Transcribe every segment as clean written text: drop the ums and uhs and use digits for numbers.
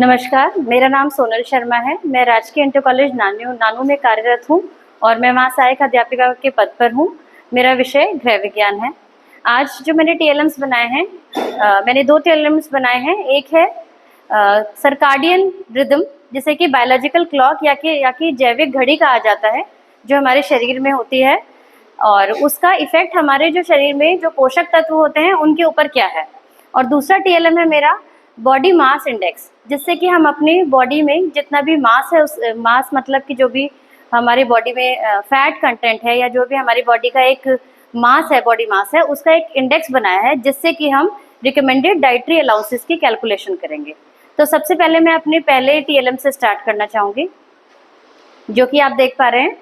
नमस्कार, मेरा नाम सोनल शर्मा है। मैं राजकीय इंटर कॉलेज नानू में कार्यरत हूँ और मैं वहाँ सहायक अध्यापिका के पद पर हूँ। मेरा विषय गृह विज्ञान है। आज जो मैंने टीएलएम्स बनाए हैं, मैंने 2 टीएलएम्स बनाए हैं। एक है सर्काडियन रिदम, जिसे कि बायोलॉजिकल क्लॉक या कि जैविक घड़ी कहा जाता है, जो हमारे शरीर में होती है और उसका इफेक्ट हमारे जो शरीर में जो पोषक तत्व होते हैं उनके ऊपर क्या है। और दूसरा टीएलएम है मेरा बॉडी मास इंडेक्स, जिससे कि हम अपनी बॉडी में जितना भी मास है, उस मास मतलब कि जो भी हमारी बॉडी में फैट कंटेंट है या जो भी हमारी बॉडी का एक मास है, बॉडी मास है, उसका एक इंडेक्स बनाया है, जिससे कि हम रिकमेंडेड डाइटरी अलाउंसेस की कैलकुलेशन करेंगे। तो सबसे पहले मैं अपने पहले टीएलएम से स्टार्ट करना चाहूँगी, जो कि आप देख पा रहे हैं।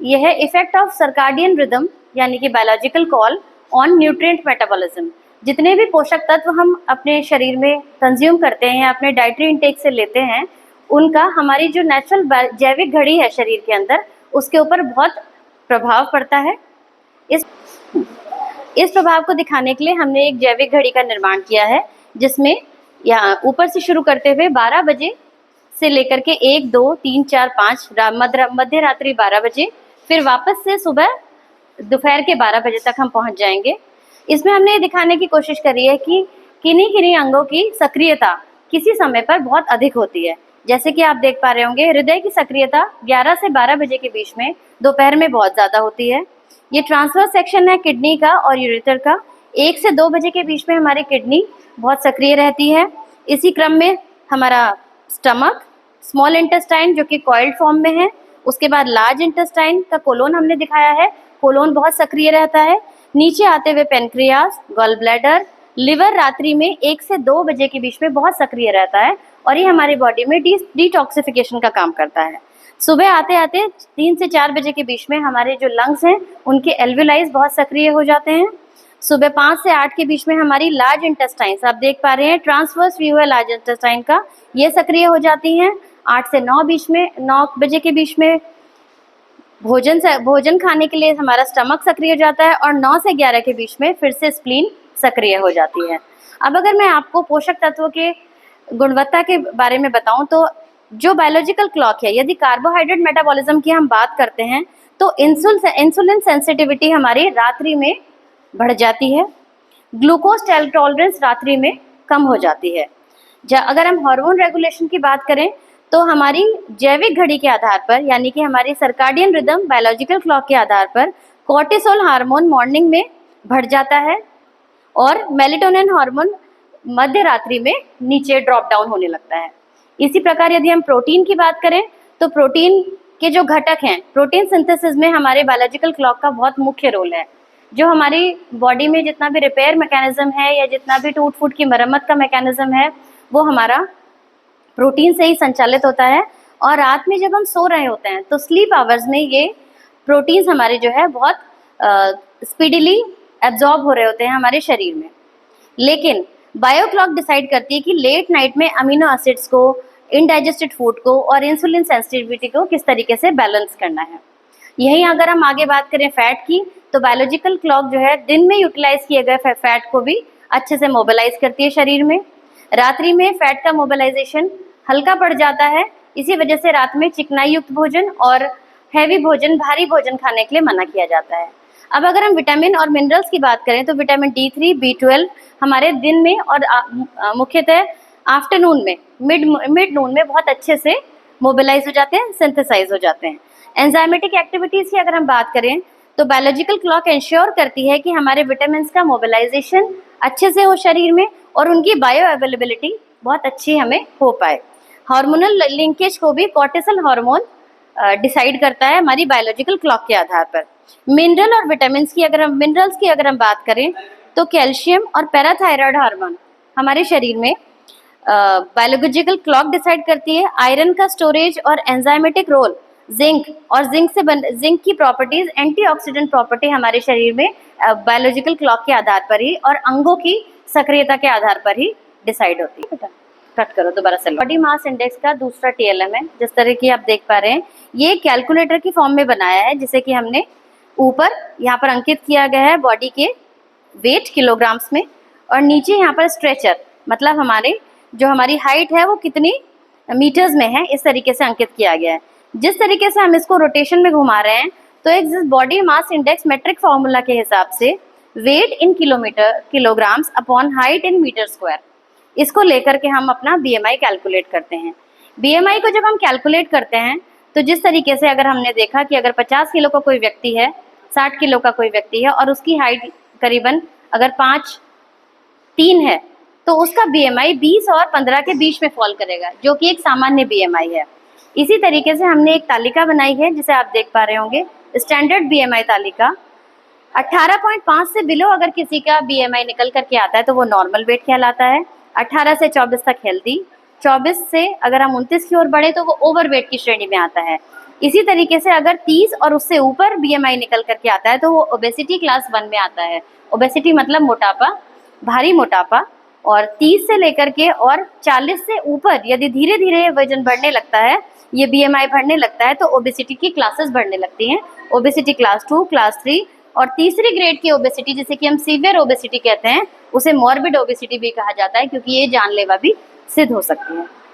यह है इफेक्ट ऑफ सर्काडियन रिदम यानी कि biological call on nutrient metabolism. जितने भी पोषक तत्व हम अपने शरीर में कंज्यूम करते हैं या अपने डाइटरी इंटेक से लेते हैं, उनका हमारी जो नेचुरल जैविक घड़ी है शरीर के अंदर, उसके ऊपर बहुत प्रभाव पड़ता है। इस प्रभाव को दिखाने के लिए हमने एक जैविक घड़ी का निर्माण किया है, जिसमें यहाँ ऊपर से शुरू करते हुए 12 बजे से लेकर के 1, 2, 3, 4, 5 मध्य रात्रि 12 बजे, फिर वापस से सुबह दोपहर के 12 बजे तक हम पहुंच जाएंगे। इसमें हमने ये दिखाने की कोशिश करी है कि किन्हीं अंगों की सक्रियता किसी समय पर बहुत अधिक होती है। जैसे कि आप देख पा रहे होंगे, हृदय की सक्रियता 11 से 12 बजे के बीच में दोपहर में बहुत ज़्यादा होती है। ये ट्रांसवर्स सेक्शन है किडनी का और यूरेटर का। 1 से 2 बजे के बीच में हमारी किडनी बहुत सक्रिय रहती है। इसी क्रम में हमारा स्टमक, स्मॉल इंटेस्टाइन जो कि कॉइल्ड फॉर्म में है, उसके बाद लार्ज इंटेस्टाइन का कोलोन हमने दिखाया है, कोलोन बहुत सक्रिय रहता है। नीचे आते हुए पेनक्रियास, गॉल ब्लैडर, लिवर रात्रि में 1 से 2 बजे के बीच में बहुत सक्रिय रहता है और ये हमारी बॉडी में डिटॉक्सिफिकेशन का काम करता है। सुबह आते आते 3 से 4 बजे के बीच में हमारे जो लंग्स हैं उनके एल्वेलाइज बहुत सक्रिय हो जाते हैं। सुबह 5 से 8 के बीच में हमारी लार्ज इंटेस्टाइन्स, आप देख पा रहे हैं ट्रांसवर्स व्यू है लार्ज इंटेस्टाइन का, ये सक्रिय हो जाती हैं। 8 से 9 बजे के बीच में भोजन खाने के लिए हमारा स्टमक सक्रिय हो जाता है और 9 से 11 के बीच में फिर से स्प्लीन सक्रिय हो जाती है। अब अगर मैं आपको पोषक तत्वों के गुणवत्ता के बारे में बताऊं, तो जो बायोलॉजिकल क्लॉक है, यदि कार्बोहाइड्रेट मेटाबॉलिज्म की हम बात करते हैं तो इंसुलिन सेंसिटिविटी हमारी रात्रि में बढ़ जाती है। ग्लूकोज टॉलरेंस रात्रि में कम हो जाती है। अगर हम हार्मोन रेगुलेशन की बात करें तो हमारी जैविक घड़ी के आधार पर, यानी कि हमारी सर्काडियन रिदम बायोलॉजिकल क्लॉक के आधार पर, कोर्टिसोल हार्मोन मॉर्निंग में बढ़ जाता है और मेलेटोनिन हार्मोन मध्य रात्रि में नीचे ड्रॉप डाउन होने लगता है। इसी प्रकार यदि हम प्रोटीन की बात करें तो प्रोटीन के जो घटक हैं, प्रोटीन सिंथेसिस में हमारे बायोलॉजिकल क्लॉक का बहुत मुख्य रोल है। जो हमारी बॉडी में जितना भी रिपेयर मैकेनिज्म है या जितना भी टूट फूट की मरम्मत का मैकेनिज्म है, वो हमारा प्रोटीन से ही संचालित होता है। और रात में जब हम सो रहे होते हैं तो स्लीप आवर्स में ये प्रोटीन्स हमारे जो है बहुत स्पीडिली एब्जॉर्ब हो रहे होते हैं हमारे शरीर में। लेकिन बायो क्लॉक डिसाइड करती है कि लेट नाइट में अमीनो एसिड्स को, इनडाइजेस्टेड फूड को और इंसुलिन सेंसिटिविटी को किस तरीके से बैलेंस करना है। यहीं अगर हम आगे बात करें फैट की, तो बायोलॉजिकल क्लॉक जो है दिन में यूटिलाइज किए गए फैट को भी अच्छे से मोबिलाइज करती है शरीर में। रात्रि में फैट का मोबिलाइजेशन हल्का पड़ जाता है, इसी वजह से रात में चिकनाई युक्त भोजन और हैवी भोजन, भारी भोजन खाने के लिए मना किया जाता है। अब अगर हम विटामिन और मिनरल्स की बात करें तो विटामिन D3, B12 हमारे दिन में और मुख्यतः आफ्टरनून में, मिड नून में बहुत अच्छे से मोबिलाइज हो जाते हैं, सिंथेसाइज हो जाते हैं। एंजाइमेटिक एक्टिविटीज़ की अगर हम बात करें तो बायोलॉजिकल क्लॉक इंश्योर करती है कि हमारे विटामिन का मोबिलाइजेशन अच्छे से हो शरीर में और उनकी बायो अवेलेबिलिटी बहुत अच्छी हमें हो पाए। हार्मोनल लिंकेज को भी कोर्टिसोल हार्मोन डिसाइड करता है हमारी बायोलॉजिकल क्लॉक के आधार पर। मिनरल और विटामिन की मिनरल्स की अगर हम बात करें तो कैल्शियम और पैराथायरॉयड हार्मोन हमारे शरीर में बायोलॉजिकल क्लॉक डिसाइड करती है। आयरन का स्टोरेज और एंजाइमेटिक रोल, जिंक की प्रॉपर्टीज, एंटीऑक्सीडेंट प्रॉपर्टी हमारे शरीर में बायोलॉजिकल क्लॉक के आधार पर ही और अंगों की सक्रियता के आधार पर ही डिसाइड होती है। बेटा कट करो दोबारा से। बॉडी मास इंडेक्स का दूसरा टीएलएम है, जिस तरह की आप देख पा रहे हैं, ये कैलकुलेटर की फॉर्म में बनाया है, जिसे कि हमने ऊपर यहाँ पर अंकित किया गया है बॉडी के वेट किलोग्राम्स में और नीचे यहाँ पर स्ट्रेचर, मतलब हमारी हाइट है वो कितनी मीटर्स में है, इस तरीके से अंकित किया गया है। जिस तरीके से हम इसको रोटेशन में घुमा रहे हैं, तो एक body mass index metric formula के हिसाब से weight in kilograms upon height in metre square, इसको लेकर के हम अपना BMI कैलकुलेट करते हैं। BMI को जब हम कैलकुलेट करते हैं तो जिस तरीके से अगर हमने देखा कि अगर 50 किलो का कोई व्यक्ति है, 60 किलो का कोई व्यक्ति है और उसकी हाइट करीबन अगर 5'3" है, तो उसका BMI 20 और 15 के बीच में फॉल करेगा, जो कि एक सामान्य BMI है। इसी तरीके से हमने एक तालिका बनाई है जिसे आप देख पा रहे होंगे, स्टैंडर्ड BMI तालिका। 18.5 से बिलो अगर किसी का BMI निकल करके आता है तो वो नॉर्मल वेट कहलाता है। 18 से 24 तक हेल्दी, 24 से अगर हम 29 की ओर बढ़े तो वो ओवर वेट की श्रेणी में आता है। इसी तरीके से अगर 30 और उससे ऊपर BMI निकल करके आता है तो वो ओबेसिटी क्लास 1 में आता है। ओबेसिटी मतलब मोटापा, भारी मोटापा। और 30 से लेकर के और 40 से ऊपर यदि धीरे धीरे वजन बढ़ने लगता है, ये BMI बढ़ने लगता है, तो ओबेसिटी की क्लासेस बढ़ने लगती हैं। ओबेसिटी क्लास 2, क्लास 3 और तीसरी ग्रेड की ओबेसिटी जिसे कि हम सीवियर ओबेसिटी कहते हैं, उसे मॉर्बिड ओबेसिटी भी कहा जाता है, क्योंकि ये जानलेवा भी सिद्ध हो सकती है।